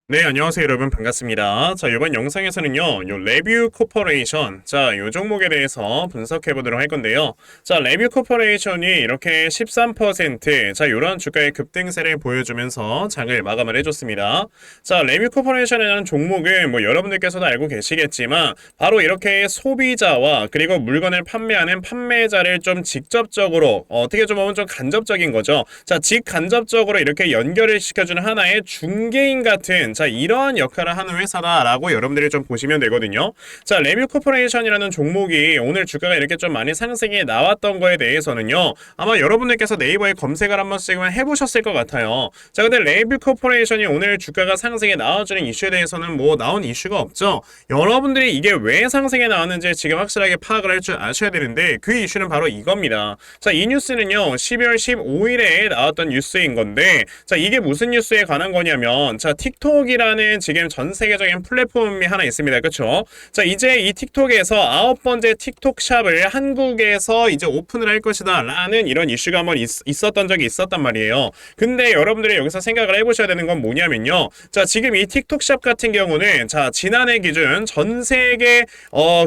네, 안녕하세요, 여러분. 반갑습니다. 자, 이번 영상에서는요, 요 레뷰 코퍼레이션, 자, 요 종목에 대해서 분석해 보도록 할 건데요. 자, 레뷰 코퍼레이션이 이렇게 13%, 자, 요런 주가의 급등세를 보여주면서 장을 마감을 해줬습니다. 자, 레뷰 코퍼레이션이라는 종목은 뭐 여러분들께서도 알고 계시겠지만, 바로 이렇게 소비자와 그리고 물건을 판매하는 판매자를 좀 직접적으로, 어떻게 좀 보면 좀 간접적인 거죠. 자, 직간접적으로 이렇게 연결을 시켜주는 하나의 중개인 같은, 자, 이러한 역할을 하는 회사다라고 여러분들이 좀 보시면 되거든요. 자, 레뮤 코퍼레이션이라는 종목이 오늘 주가가 이렇게 좀 많이 상승이 나왔던 거에 대해서는요, 아마 여러분들께서 네이버에 검색을 한 번씩은 해보셨을 것 같아요. 자, 근데 레뮤 코퍼레이션이 오늘 주가가 상승에 나와주는 이슈에 대해서는 뭐 나온 이슈가 없죠. 여러분들이 이게 왜 상승에 나왔는지 지금 확실하게 파악을 할 줄 아셔야 되는데, 그 이슈는 바로 이겁니다. 자, 이 뉴스는요, 12월 15일에 나왔던 뉴스인 건데, 자, 이게 무슨 뉴스에 관한 거냐면, 자, 틱톡이라는 지금 전 세계적인 플랫폼이 하나 있습니다. 그쵸? 자, 이제 이 틱톡에서 9번째 틱톡 샵을 한국에서 이제 오픈을 할 것이다 라는 이런 이슈가 한번 있었던 적이 있었단 말이에요. 근데 여러분들이 여기서 생각을 해보셔야 되는 건 뭐냐면요, 자, 지금 이 틱톡 샵 같은 경우는, 자, 지난해 기준 전 세계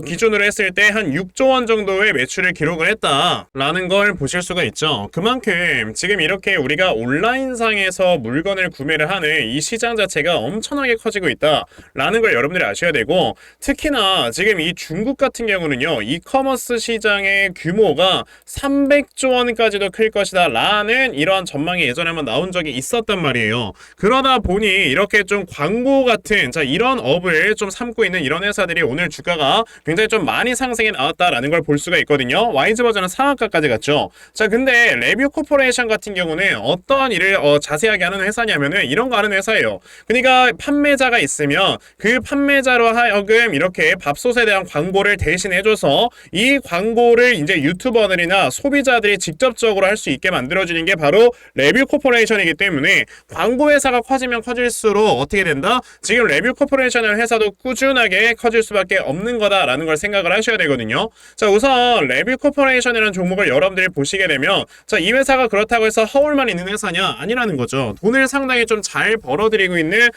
기준으로 했을 때 한 6조 원 정도의 매출을 기록을 했다라는 걸 보실 수가 있죠. 그만큼 지금 이렇게 우리가 온라인상에서 물건을 구매를 하는 이 시장 자체가 엄청나게 커지고 있다라는 걸 여러분들이 아셔야 되고, 특히나 지금 이 중국 같은 경우는요, 이커머스 시장의 규모가 300조 원까지도 클 것이다 라는 이러한 전망이 예전에 한번 나온 적이 있었단 말이에요. 그러다 보니 이렇게 좀 광고 같은, 자, 이런 업을 좀 삼고 있는 이런 회사들이 오늘 주가가 굉장히 좀 많이 상승해 나왔다라는 걸 볼 수가 있거든요. 와이즈 버전은 상한가까지 갔죠. 자, 근데 레뷰 코퍼레이션 같은 경우는 어떠한 일을 자세하게 하는 회사냐면은 이런 거 하는 회사예요. 그러니까 판매자가 있으면 그 판매자로 하여금 이렇게 밥솥에 대한 광고를 대신해줘서 이 광고를 이제 유튜버들이나 소비자들이 직접적으로 할 수 있게 만들어주는 게 바로 레뷰 코퍼레이션이기 때문에, 광고 회사가 커지면 커질수록 어떻게 된다? 지금 레뷰 코퍼레이션의 회사도 꾸준하게 커질 수밖에 없는 거다라는 걸 생각을 하셔야 되거든요. 자, 우선 레뷰 코퍼레이션이라는 종목을 여러분들이 보시게 되면, 자, 이 회사가 그렇다고 해서 허울만 있는 회사냐? 아니라는 거죠. 돈을 상당히 좀 잘 벌어들이고 있는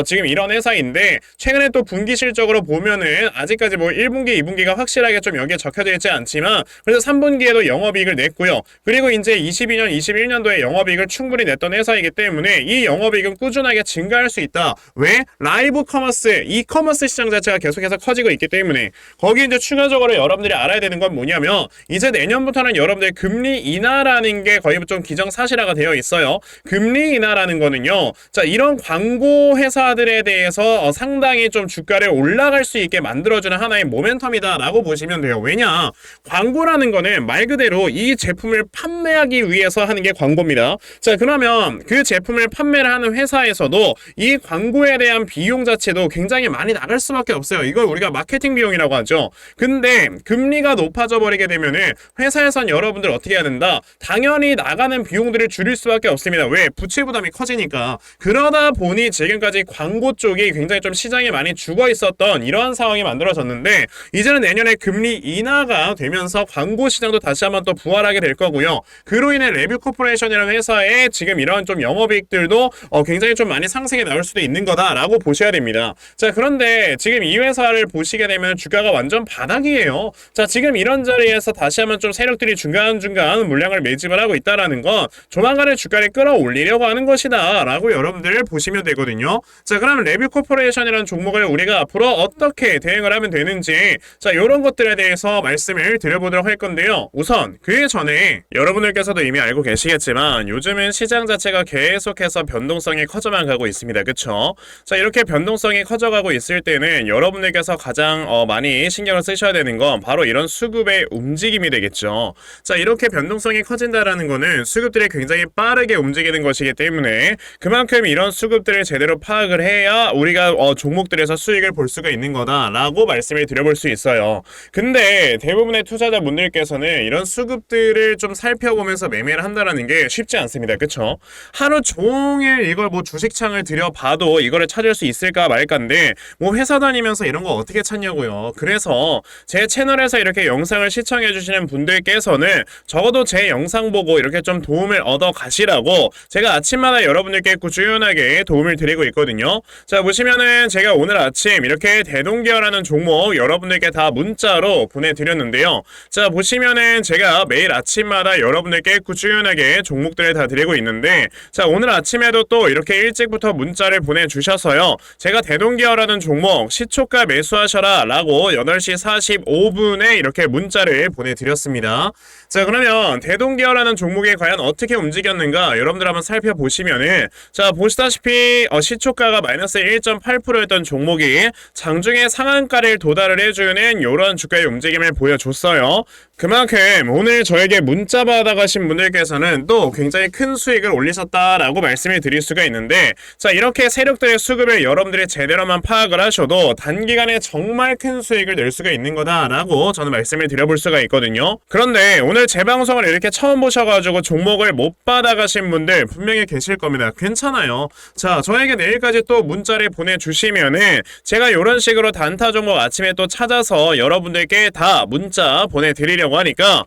지금 이런 회사인데, 최근에 또 분기 실적으로 보면은 아직까지 뭐 1분기, 2분기가 확실하게 좀 여기에 적혀져 있지 않지만, 그래서 3분기에도 영업이익을 냈고요. 그리고 이제 22년, 21년도에 영업이익을 충분히 냈던 회사이기 때문에 이 영업이익은 꾸준하게 증가할 수 있다. 왜? 라이브 커머스, 이커머스 시장 자체가 계속해서 커지고 있기 때문에. 거기 이제 추가적으로 여러분들이 알아야 되는 건 뭐냐면, 이제 내년부터는 여러분들 금리 인하라는 게 거의 좀 기정사실화가 되어 있어요. 금리 인하라는 거는요, 자, 이런 광고 회사들에 대해서 상당히 좀 주가를 올라갈 수 있게 만들어주는 하나의 모멘텀이다 라고 보시면 돼요. 왜냐? 광고라는 거는 말 그대로 이 제품을 판매하기 위해서 하는 게 광고입니다. 자, 그러면 그 제품을 판매를 하는 회사에서도 이 광고에 대한 비용 자체도 굉장히 많이 나갈 수밖에 없어요. 이걸 우리가 마케팅 비용이라고 하죠. 근데 금리가 높아져 버리게 되면은 회사에선 여러분들 어떻게 해야 된다? 당연히 나가는 비용들을 줄일 수밖에 없습니다. 왜? 부채 부담이 커지니까. 그러다 보니 지금까지 광고 쪽이 굉장히 좀 시장에 많이 죽어 있었던 이러한 상황이 만들어졌는데, 이제는 내년에 금리 인하가 되면서 광고 시장도 다시 한번 또 부활하게 될 거고요. 그로 인해 레뷰 코퍼레이션이라는 회사의 지금 이런 좀 영업이익들도 굉장히 좀 많이 상승해 나올 수도 있는 거다라고 보셔야 됩니다. 자, 그런데 지금 이 회사를 보시게 되면 주가가 완전 바닥이에요. 자, 지금 이런 자리에서 다시 한번 좀 세력들이 중간중간 물량을 매집을 하고 있다라는 건 조만간에 주가를 끌어올리려고 하는 것이다 라고 여러분들 보시면 되거든요. 자, 그러면 레뷰 코퍼레이션이라는 종목을 우리가 앞으로 어떻게 대응을 하면 되는지, 자, 이런 것들에 대해서 말씀을 드려보도록 할 건데요. 우선 그 전에 여러분들께서도 이미 알고 계시겠지만 요즘은 시장 자체가 계속해서 변동성이 커져만 가고 있습니다. 그쵸? 자, 이렇게 변동성이 커져가고 있을 때는 여러분들께서 가장 많이 신경을 쓰셔야 되는 건 바로 이런 수급의 움직임이 되겠죠. 자, 이렇게 변동성이 커진다라는 거는 수급들이 굉장히 빠르게 움직이는 것이기 때문에, 그만큼 이런 수급들을 제대로 파악을 해야 우리가 종목들에서 수익을 볼 수가 있는 거다라고 말씀을 드려볼 수 있어요. 근데 대부분의 투자자분들께서는 이런 수급들을 좀 살펴보면서 매매를 한다라는 게 쉽지 않습니다. 그쵸? 하루 종일 이걸 뭐 주식창을 들여봐도 이거를 찾을 수 있을까 말까인데, 뭐 회사 다니면서 이런 거 어떻게 찾냐고요. 그래서 제 채널에서 이렇게 영상을 시청해주시는 분들께서는 적어도 제 영상 보고 이렇게 좀 도움을 얻어 가시라고 제가 아침마다 여러분들께 꾸준하게 도움을 드리고 있거든요. 자, 보시면은 제가 오늘 아침 이렇게 대동기어라는 종목 여러분들께 다 문자로 보내드렸는데요. 자, 보시면은 제가 매일 아침마다 여러분들께 꾸준하게 종목들을 다 드리고 있는데, 자, 오늘 아침에도 또 이렇게 일찍부터 문자를 보내주셔서요. 제가 대동기어라는 종목 시초가 매수하셔라 라고 8시 45분에 이렇게 문자를 보내드렸습니다. 자, 그러면 대동기어라는 종목이 과연 어떻게 움직였는가 여러분들 한번 살펴보시면은, 자, 보시다시피 시초가가 마이너스 1.8%였던 종목이 장중에 상한가를 도달을 해주는 이런 주가의 움직임을 보여줬어요. 그만큼 오늘 저에게 문자 받아가신 분들께서는 또 굉장히 큰 수익을 올리셨다라고 말씀을 드릴 수가 있는데, 자, 이렇게 세력들의 수급을 여러분들이 제대로만 파악을 하셔도 단기간에 정말 큰 수익을 낼 수가 있는 거다라고 저는 말씀을 드려볼 수가 있거든요. 그런데 오늘 제 방송을 이렇게 처음 보셔가지고 종목을 못 받아가신 분들 분명히 계실 겁니다. 괜찮아요. 자, 저에게 내일까지 또 문자를 보내주시면은 제가 이런 식으로 단타 종목 아침에 또 찾아서 여러분들께 다 문자 보내드리려고 하니까,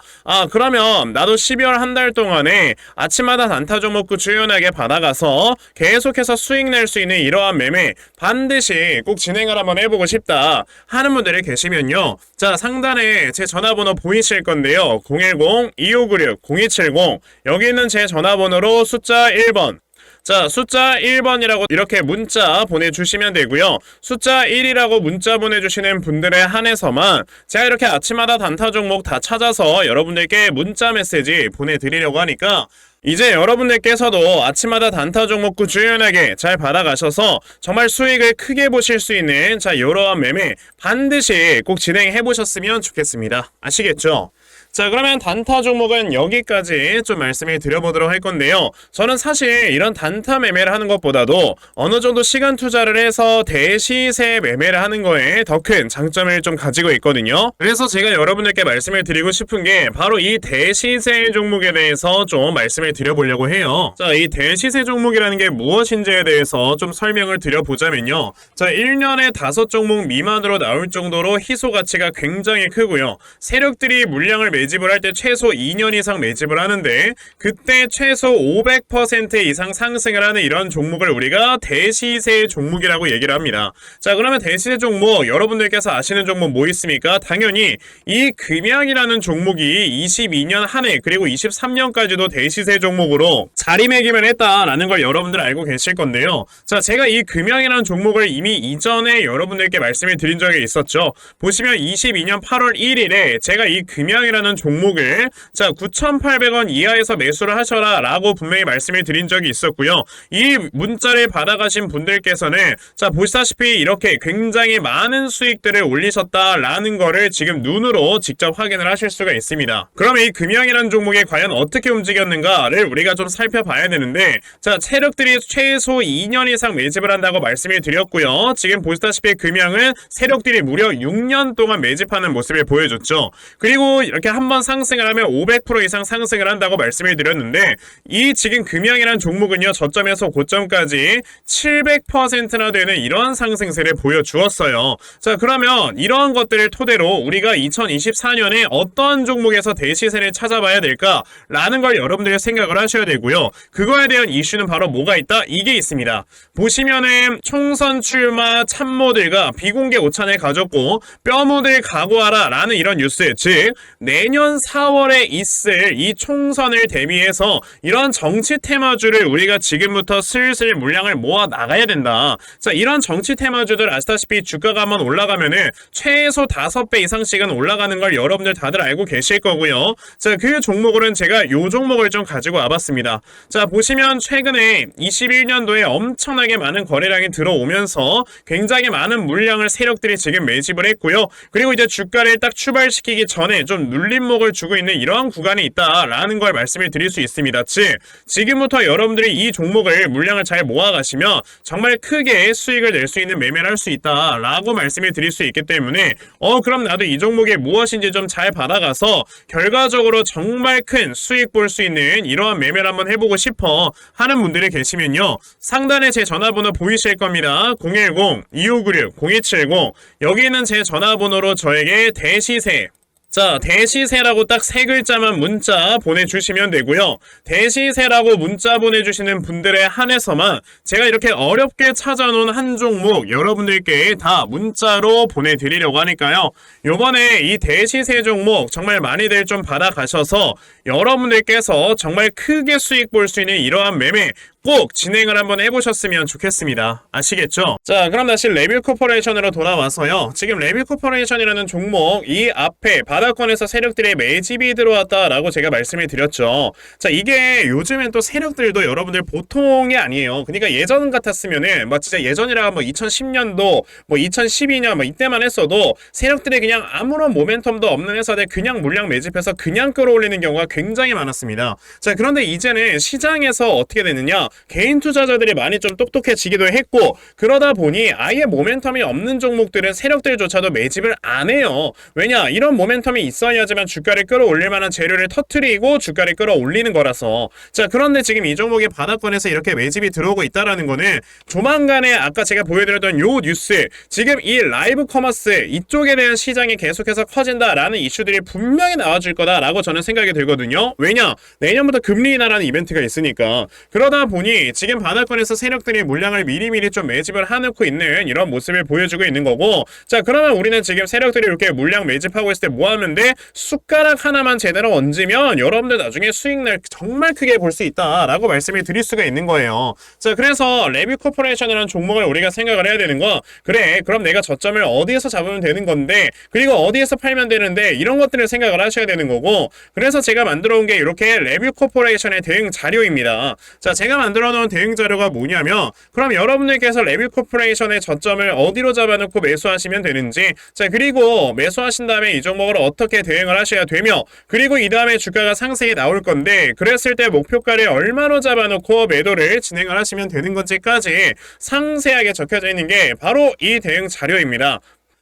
그러면 나도 12월 한 달 동안에 아침마다 단타 종목 꾸준하게 받아가서 계속해서 수익 낼 수 있는 이러한 매매 반드시 꼭 진행을 한번 해보고 싶다 하는 분들이 계시면요. 자, 상단에 제 전화번호 보이실 건데요. 010-2596-0270 여기 있는 제 전화번호로 숫자 1번, 자, 숫자 1번이라고 이렇게 문자 보내주시면 되고요. 숫자 1이라고 문자 보내주시는 분들에 한해서만 제가 이렇게 아침마다 단타 종목 다 찾아서 여러분들께 문자 메시지 보내드리려고 하니까, 이제 여러분들께서도 아침마다 단타 종목 꾸준하게 잘 받아가셔서 정말 수익을 크게 보실 수 있는, 자, 이러한 매매 반드시 꼭 진행해 보셨으면 좋겠습니다. 아시겠죠? 자, 그러면 단타 종목은 여기까지 좀 말씀을 드려보도록 할 건데요. 저는 사실 이런 단타 매매를 하는 것보다도 어느 정도 시간 투자를 해서 대시세 매매를 하는 거에 더 큰 장점을 좀 가지고 있거든요. 그래서 제가 여러분들께 말씀을 드리고 싶은 게 바로 이 대시세 종목에 대해서 좀 말씀을 드려보려고 해요. 자, 이 대시세 종목이라는 게 무엇인지에 대해서 좀 설명을 드려보자면요. 자, 1년에 5종목 미만으로 나올 정도로 희소 가치가 굉장히 크고요. 세력들이 물량을 매집을 할 때 최소 2년 이상 매집을 하는데, 그때 최소 500% 이상 상승을 하는 이런 종목을 우리가 대시세 종목이라고 얘기를 합니다. 자, 그러면 대시세 종목 여러분들께서 아시는 종목 뭐 있습니까? 당연히 이 금양이라는 종목이 22년 한 해 그리고 23년까지도 대시세 종목으로 자리매김을 했다라는 걸 여러분들 알고 계실 건데요. 자, 제가 이 금양이라는 종목을 이미 이전에 여러분들께 말씀을 드린 적이 있었죠. 보시면 22년 8월 1일에 제가 이 금양이라는 종목을, 자, 9,800원 이하에서 매수를 하셔라 라고 분명히 말씀을 드린 적이 있었고요. 이 문자를 받아가신 분들께서는, 자, 보시다시피 이렇게 굉장히 많은 수익들을 올리셨다라는 거를 지금 눈으로 직접 확인을 하실 수가 있습니다. 그럼 이 금양이라는 종목이 과연 어떻게 움직였는가를 우리가 좀 살펴봐야 되는데, 자, 세력들이 최소 2년 이상 매집을 한다고 말씀을 드렸고요. 지금 보시다시피 금양은 세력들이 무려 6년 동안 매집하는 모습을 보여줬죠. 그리고 이렇게 한번 상승을 하면 500% 이상 상승을 한다고 말씀을 드렸는데, 이 지금 금양이라는 종목은요, 저점에서 고점까지 700%나 되는 이런 상승세를 보여주었어요. 자, 그러면 이러한 것들을 토대로 우리가 2024년에 어떤 종목에서 대시세를 찾아봐야 될까라는 걸 여러분들이 생각을 하셔야 되고요. 그거에 대한 이슈는 바로 뭐가 있다? 이게 있습니다. 보시면은 총선 출마 참모들과 비공개 오찬을 가졌고 뼈묻을 각오하라 라는 이런 뉴스, 즉 내년 4월에 있을 이 총선을 대비해서 이런 정치 테마주를 우리가 지금부터 슬슬 물량을 모아 나가야 된다. 자, 이런 정치 테마주들 아시다시피 주가가 한번 올라가면은 최소 5배 이상씩은 올라가는 걸 여러분들 다들 알고 계실 거고요. 자, 그 종목으로는 제가 요 종목을 좀 가지고 와봤습니다. 자, 보시면 최근에 21년도에 엄청나게 많은 거래량이 들어오면서 굉장히 많은 물량을 세력들이 지금 매집을 했고요. 그리고 이제 주가를 딱 출발시키기 전에 좀 눌림목을 주고 있는 이러한 구간이 있다라는 걸 말씀을 드릴 수 있습니다. 즉, 지금부터 여러분들이 이 종목을 물량을 잘 모아가시면 정말 크게 수익을 낼 수 있는 매매를 할 수 있다라고 말씀을 드릴 수 있기 때문에 그럼 나도 이 종목이 무엇인지 좀 잘 받아가서 결과적으로 정말 큰 수익 볼 수 있는 이러한 매매를 한번 해보고 싶어 하는 분들이 계시면요, 상단에 제 전화번호 보이실 겁니다. 010-2596-0270 여기 있는 제 전화번호로 저에게 대시세 자, 대시세라고 딱 세 글자만 문자 보내주시면 되고요. 대시세라고 문자 보내주시는 분들에 한해서만 제가 이렇게 어렵게 찾아놓은 한 종목 여러분들께 다 문자로 보내드리려고 하니까요. 요번에 이 대시세 종목 정말 많이들 좀 받아가셔서 여러분들께서 정말 크게 수익 볼 수 있는 이러한 매매 꼭 진행을 한번 해보셨으면 좋겠습니다. 아시겠죠? 자, 그럼 다시 레뷰 코퍼레이션으로 돌아와서요. 지금 레뷰 코퍼레이션이라는 종목 이 앞에 바닥권에서 세력들의 매집이 들어왔다라고 제가 말씀을 드렸죠. 자, 이게 요즘엔 또 세력들도 여러분들 보통이 아니에요. 그러니까 예전 같았으면은 뭐 진짜 예전이라 뭐 2010년도 뭐 2012년 뭐 이때만 했어도 세력들이 그냥 아무런 모멘텀도 없는 회사들 그냥 물량 매집해서 그냥 끌어올리는 경우가 굉장히 많았습니다. 자, 그런데 이제는 시장에서 어떻게 되느냐? 개인 투자자들이 많이 좀 똑똑해지기도 했고 그러다 보니 아예 모멘텀이 없는 종목들은 세력들조차도 매집을 안 해요. 왜냐? 이런 모멘텀이 있어야지만 주가를 끌어올릴 만한 재료를 터트리고 주가를 끌어올리는 거라서. 자, 그런데 지금 이 종목이 바닥권에서 이렇게 매집이 들어오고 있다라는 거는 조만간에 아까 제가 보여드렸던 요 뉴스 지금 이 라이브 커머스 이쪽에 대한 시장이 계속해서 커진다라는 이슈들이 분명히 나와줄 거다라고 저는 생각이 들거든요. 왜냐? 내년부터 금리 인하라는 이벤트가 있으니까. 그러다 보니 지금 바닥권에서 세력들이 물량을 미리미리 좀 매집을 해놓고 있는 이런 모습을 보여주고 있는 거고. 자, 그러면 우리는 지금 세력들이 이렇게 물량 매집하고 있을 때 뭐 하면 돼? 숟가락 하나만 제대로 얹으면 여러분들 나중에 수익날 정말 크게 볼 수 있다라고 말씀을 드릴 수가 있는 거예요. 자, 그래서 레뷰 코퍼레이션이라는 종목을 우리가 생각을 해야 되는 거. 그래, 그럼 내가 저점을 어디에서 잡으면 되는 건데 그리고 어디에서 팔면 되는데 이런 것들을 생각을 하셔야 되는 거고. 그래서 제가 만들어 온 게 이렇게 레뷰 코퍼레이션의 대응 자료입니다. 자, 제가 만들어 놓은 대응 자료가 뭐냐면 그럼 여러분들께서 레뷰 코퍼레이션의 저점을 어디로 잡아놓고 매수하시면 되는지, 자, 그리고 매수하신 다음에 이 종목을 어떻게 대응을 하셔야 되며, 그리고 이 다음에 주가가 상승이 나올 건데 그랬을 때 목표가를 얼마로 잡아놓고 매도를 진행을 하시면 되는 건지까지 상세하게 적혀져 있는 게 바로 이 대응 자료입니다.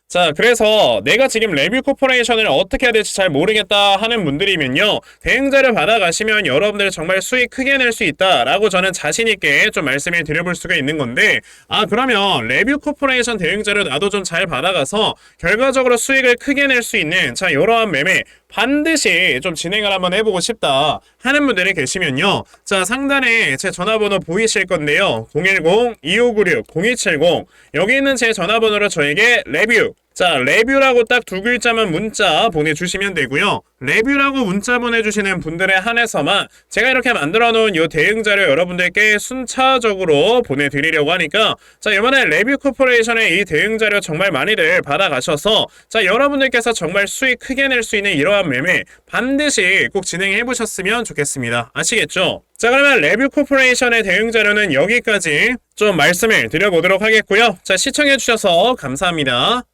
자, 그래서 내가 지금 레뷰 코퍼레이션을 어떻게 해야 될지 잘 모르겠다 하는 분들이면요, 대응자를 받아가시면 여러분들 정말 수익 크게 낼 수 있다라고 저는 자신있게 좀 말씀을 드려볼 수가 있는 건데, 아, 그러면 레뷰 코퍼레이션 대응자를 나도 좀 잘 받아가서 결과적으로 수익을 크게 낼 수 있는 자, 이러한 매매 반드시 좀 진행을 한번 해보고 싶다 하는 분들이 계시면요, 자, 상단에 제 전화번호 보이실 건데요, 010-2596-0270 여기 있는 제 전화번호로 저에게 레뷰, 자, 레뷰라고 딱 두 글자만 문자 보내주시면 되고요. 레뷰라고 문자 보내주시는 분들에 한해서만 제가 이렇게 만들어 놓은 이 대응 자료 여러분들께 순차적으로 보내드리려고 하니까, 자, 이번에 레뷰 코퍼레이션의 이 대응 자료 정말 많이들 받아가셔서 자, 여러분들께서 정말 수익 크게 낼 수 있는 이러한 매매 반드시 꼭 진행해 보셨으면 좋겠습니다. 아시겠죠? 자, 그러면 레뷰 코퍼레이션의 대응 자료는 여기까지 좀 말씀을 드려보도록 하겠고요. 자, 시청해 주셔서 감사합니다.